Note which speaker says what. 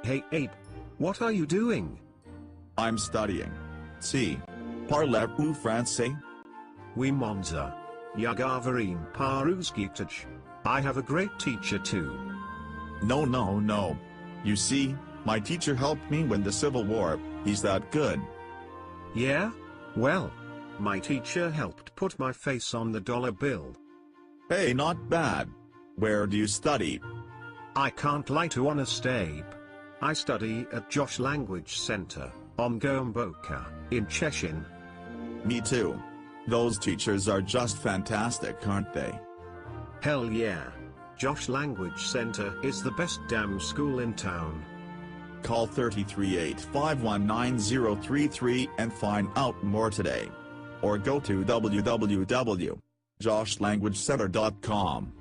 Speaker 1: Hey Ape. What are you doing?
Speaker 2: I'm studying. Si. Parlez-vous français?
Speaker 1: Oui Monza. Yagavarine Paruzgitach. I have a great teacher too.
Speaker 2: No no no. You see, my teacher helped me win the Civil War, he's that good.
Speaker 1: Yeah? Well, my teacher helped put my face on the dollar bill.
Speaker 2: Hey, not bad. Where do you study?
Speaker 1: I can't lie to honest Abe. I study at Josh Language Center, on Gomboka, in Cheshire.
Speaker 2: Me too. Those teachers are just fantastic, aren't they?
Speaker 1: Hell yeah. Josh Language Center is the best damn school in town.
Speaker 2: Call 338-519-033 and find out more today. Or go to www.joshlanguagecenter.com.